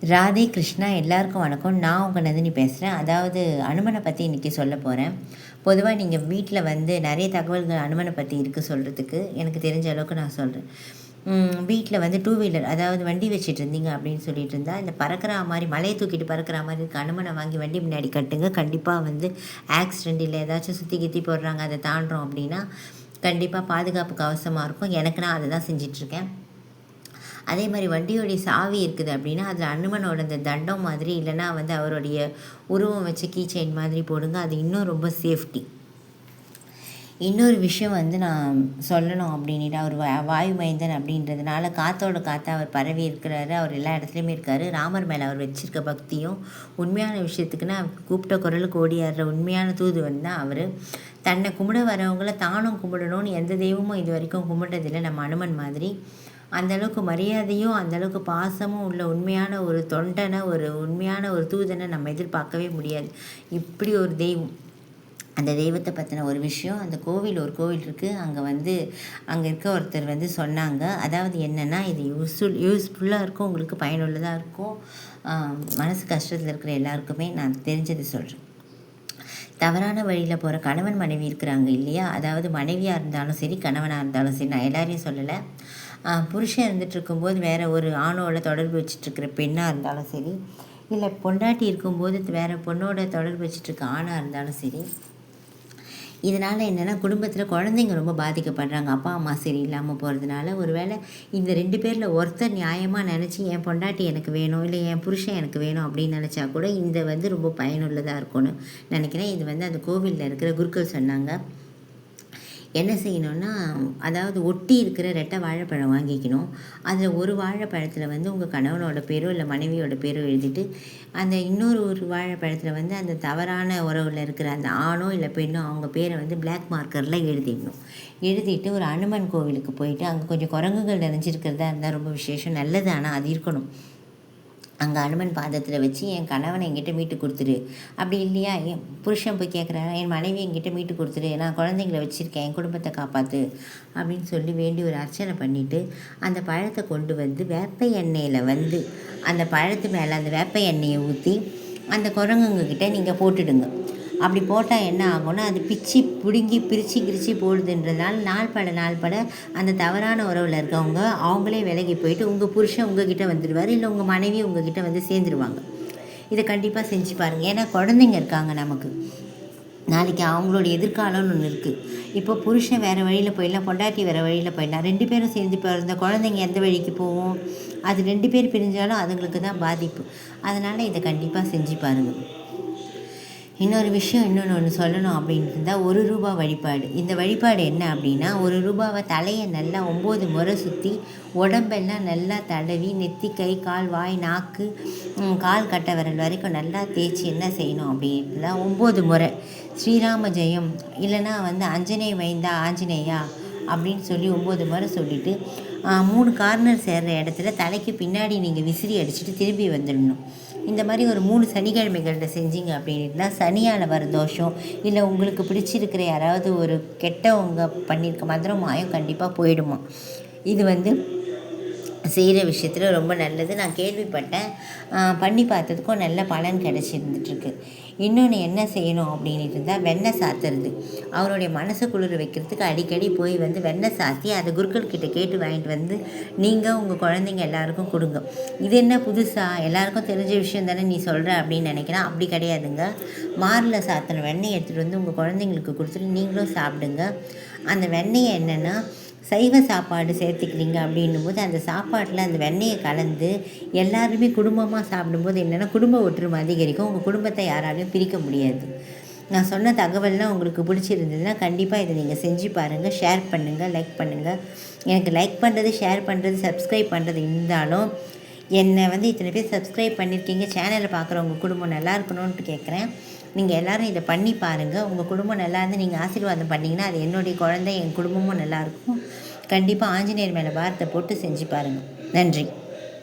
ராதே கிருஷ்ணா எல்லாருக்கும் வணக்கம். நான் உங்கள் நந்தினி பேசுகிறேன். அதாவது அனுமனை பற்றி இன்றைக்கி சொல்ல போகிறேன். பொதுவாக நீங்கள் வீட்டில் வந்து நிறைய தகவல்கள் அனுமனை பற்றி இருக்குது சொல்கிறதுக்கு. எனக்கு தெரிஞ்ச அளவுக்கு நான் சொல்கிறேன். வீட்டில் வந்து டூ வீலர் அதாவது வண்டி வச்சுட்டு இருந்தீங்க அப்படின்னு சொல்லிட்டு இருந்தால், இந்த பறக்கிற மாதிரி மலையை தூக்கிட்டு பறக்கிற மாதிரி இருக்க அனுமனை வாங்கி வண்டி முன்னாடி கட்டுங்க. கண்டிப்பாக வந்து ஆக்சிடெண்ட் இல்லை ஏதாச்சும் சுற்றி கித்தி போடுறாங்க அதை தாண்டுறோம் அப்படின்னா கண்டிப்பாக பாதுகாப்புக்கு அவசியமாக இருக்கும். எனக்கு நான் அதை தான் செஞ்சிட்ருக்கேன். அதே மாதிரி வண்டியோடைய சாவி இருக்குது அப்படின்னா அதில் அனுமனோட இந்த தண்டம் மாதிரி இல்லைன்னா வந்து அவருடைய உருவம் வச்சு கீ செயின் மாதிரி போடுங்க. அது இன்னும் ரொம்ப சேஃப்டி. இன்னொரு விஷயம் வந்து நான் சொல்லணும் அப்படின்ட்டு, அவர் வாயு மைந்தன் அப்படின்றதுனால காற்றோட காற்றா அவர் பரவி இருக்கிறாரு. அவர் எல்லா இடத்துலையுமே இருக்கார். ராமர் மேலே அவர் வச்சிருக்க பக்தியும் உண்மையான விஷயத்துக்குன்னா கூப்பிட்ட குரலுக்கு ஓடியாடுற உண்மையான தூதுவன் தான் அவர். தன்னை கும்பிட வரவங்கள தானும் கும்பிடணும்னு எந்த தெய்வமும் இது வரைக்கும் கும்பிட்டதில்லை நம்ம அனுமன் மாதிரி. அந்தளவுக்கு மரியாதையும் அந்தளவுக்கு பாசமும் உள்ள உண்மையான ஒரு தொண்டனை, ஒரு உண்மையான ஒரு தூதனை நம்ம எதிர்பார்க்கவே முடியாது. இப்படி ஒரு தெய்வம். அந்த தெய்வத்தை பற்றின ஒரு விஷயம், அந்த ஒரு கோவில் இருக்குது. அங்கே இருக்க ஒருத்தர் வந்து சொன்னாங்க. அதாவது என்னென்னா, இது யூஸ்ஃபுல்லாக இருக்கும், உங்களுக்கு பயனுள்ளதாக இருக்கும். மனசு கஷ்டத்தில் இருக்கிற எல்லாருக்குமே நான் தெரிஞ்சது சொல்கிறேன். தவறான வழியில் போகிற கணவன் மனைவி இருக்கிறாங்க இல்லையா? அதாவது மனைவியாக இருந்தாலும் சரி, கணவனாக இருந்தாலும் சரி, நான் எல்லாரையும் சொல்லலை. புருஷன் இருந்துகிட்டு இருக்கும்போது வேறு ஒரு ஆணோட தொடர்பு வச்சிட்ருக்கிற பெண்ணாக இருந்தாலும் சரி, இல்லை பொண்டாட்டி இருக்கும்போது வேறு பொண்ணோட தொடர்பு வச்சிட்ருக்க ஆணாக இருந்தாலும் சரி, இதனால் என்னென்னா குடும்பத்தில் குழந்தைங்க ரொம்ப பாதிக்கப்படுறாங்க. அப்பா அம்மா சரி இல்லாமல் போகிறதுனால. ஒரு வேளை இந்த 2 பேரில் ஒருத்தர் நியாயமாக நினச்சி என் பொண்டாட்டி எனக்கு வேணும், இல்லை என் புருஷன் எனக்கு வேணும் அப்படின்னு நினச்சா கூட இந்த வந்து ரொம்ப பயனுள்ளதாக இருக்கும்னு நினைக்கிறேன். இது வந்து அந்த கோவிலில் இருக்கிற குருக்கள் சொன்னாங்க. என்ன செய்யணும்னா, அதாவது ஒட்டி இருக்கிற ரெட்டை வாழைப்பழம் வாங்கிக்கணும். அதில் ஒரு வாழைப்பழத்தில் வந்து உங்கள் கணவனோட பேரோ இல்லை மனைவியோட பேரோ எழுதிட்டு, அந்த ஒரு வாழைப்பழத்தில் வந்து அந்த தவறான உறவில் இருக்கிற அந்த ஆணோ இல்லை பெண்ணோ அவங்க பேரை வந்து பிளாக் மார்க்கரில் எழுதிடணும். எழுதிட்டு ஒரு அனுமன் கோவிலுக்கு போயிட்டு, அங்கே கொஞ்சம் குரங்குகள் நிறைஞ்சிருக்கிறதா இருந்தால் ரொம்ப விசேஷம், நல்லது. ஆனால் அது இருக்கணும். அங்கே அனுமன் பாதத்தில் வச்சு என் கணவனை என்கிட்ட மீட்டு கொடுத்துரு, அப்படி இல்லையா என் புருஷன் போய் கேட்குறாரு என் மனைவி என்கிட்ட மீட்டு கொடுத்துரு, நான் குழந்தைங்கள வச்சுருக்கேன், என் குடும்பத்தை காப்பாற்று அப்படின்னு சொல்லி வேண்டி ஒரு அர்ச்சனை பண்ணிவிட்டு அந்த பழத்தை கொண்டு வந்து வேப்ப எண்ணெயில் வந்து அந்த பழத்து மேலே அந்த வேப்ப எண்ணெயை ஊற்றி அந்த குரங்குங்கக்கிட்ட நீங்கள் போட்டுடுங்க. அப்படி போட்டால் என்ன ஆகும்னா, அது பிச்சு பிடுங்கி பிரித்து போடுதுன்றதுனால நாள் பட அந்த தவறான உறவில் இருக்கவங்க அவங்களே விலகி போயிட்டு உங்கள் புருஷன் உங்ககிட்ட வந்துடுவார், இல்லை உங்கள் மனைவி உங்ககிட்ட வந்து சேர்ந்துருவாங்க. இதை கண்டிப்பாக செஞ்சு பாருங்கள். ஏன்னா குழந்தைங்க இருக்காங்க நமக்கு, நாளைக்கு அவங்களோட எதிர்காலம்னு ஒன்று இருக்குது. இப்போ புருஷன் வேறு வழியில் போயிடலாம், பொண்டாட்டி வேறு வழியில் போயிடலாம். 2 பேரும் சேர்ந்து பிறந்த குழந்தைங்க எந்த வழிக்கு போவோம்? அது 2 பேர் பிரிஞ்சாலும் அதுங்களுக்கு தான் பாதிப்பு. அதனால் இதை கண்டிப்பாக செஞ்சு பாருங்கள். இன்னொரு விஷயம் ஒன்று சொல்லணும் அப்படின்ட்டு இருந்தால், ரூபா வழிபாடு. இந்த வழிபாடு என்ன அப்படின்னா, ரூபாவை தலையை நல்லா 9 முறை சுற்றி உடம்பெல்லாம் நல்லா தடவி நெத்தி, கை, கால், வாய், நாக்கு, கால் கட்டை விரல் வரைக்கும் நல்லா தேய்ச்சி என்ன செய்யணும் அப்படின்ட்டு தான் 9 முறை ஸ்ரீராம ஜெயம் இல்லைன்னா வந்து அஞ்சனேய மைந்தா ஆஞ்சநேயா அப்படின்னு சொல்லி 9 முறை சொல்லிவிட்டு 3 கார்னர் சேர்கிற இடத்துல தலைக்கு பின்னாடி நீங்கள் விசிறி அடிச்சுட்டு திரும்பி வந்துடணும். இந்த மாதிரி ஒரு 3 சனிக்கிழமைகளில் செஞ்சீங்க அப்படின்னா சனியால் வர தோஷம் இல்லை உங்களுக்கு பிடிச்சிருக்கிற யாராவது ஒரு கெட்டவங்க பண்ணியிருக்க மந்திரம் மாயம் கண்டிப்பாக போயிடுமா. இது வந்து செய்கிற விஷயத்தில் ரொம்ப நல்லது. நான் கேள்விப்பட்டேன், பண்ணி பார்த்ததுக்கும் நல்ல பலன் கிடச்சிருந்துட்டுருக்கு. இன்னொன்று என்ன செய்யணும் அப்படின்னு இருந்தால், வெண்ணெய் சாத்துறது. அவருடைய மனசு குளிர வைக்கிறதுக்கு அடிக்கடி போய் வந்து வெண்ணெய் சாத்தி அதை குருக்கள்கிட்ட கேட்டு வாங்கிட்டு வந்து நீங்கள் உங்கள் குழந்தைங்க எல்லாருக்கும் கொடுங்க. இது என்ன புதுசாக எல்லாருக்கும் தெரிஞ்ச விஷயம் தானே நீ சொல்கிற அப்படின்னு நினைக்கிறேன். அப்படி கிடையாதுங்க. மாரில் சாத்தின வெண்ணெய் எடுத்துகிட்டு வந்து உங்கள் குழந்தைங்களுக்கு கொடுத்துட்டு நீங்களும் சாப்பிடுங்க. அந்த வெண்ணெயை என்னென்னா, சைவ சாப்பாடு சேர்த்துக்கிறீங்க அப்படின்னும்போது அந்த சாப்பாட்டில் அந்த வெண்ணெயை கலந்து எல்லாருமே குடும்பமாக சாப்பிடும்போது என்னென்னா குடும்ப ஒற்றுமை அதிகரிக்கும். உங்கள் குடும்பத்தை யாராலையும் பிரிக்க முடியாது. நான் சொன்ன தகவல்லாம் உங்களுக்கு பிடிச்சிருந்ததுன்னா கண்டிப்பாக இதை நீங்கள் செஞ்சு பாருங்கள். ஷேர் பண்ணுங்கள், லைக் பண்ணுங்கள். எனக்கு லைக் பண்ணுறது, ஷேர் பண்ணுறது, சப்ஸ்கிரைப் பண்ணுறது இருந்தாலும் என்னை வந்து இத்தனை பேர் சப்ஸ்கிரைப் பண்ணியிருக்கீங்க. சேனலை பார்க்குறவங்க குடும்பம் நல்லா இருக்கணும்ன்ட்டு கேட்குறேன். நீங்கள் எல்லோரும் இதை பண்ணி பாருங்கள். உங்கள் குடும்பம் நல்லா இருந்து நீங்கள் ஆசீர்வாதம் பண்ணிங்கன்னா அது என்னுடைய குழந்தை, என் குடும்பமும் நல்லாயிருக்கும். கண்டிப்பாக ஆஞ்சநேயர் மேலே பாரத்தை போட்டு செஞ்சு பாருங்கள். நன்றி.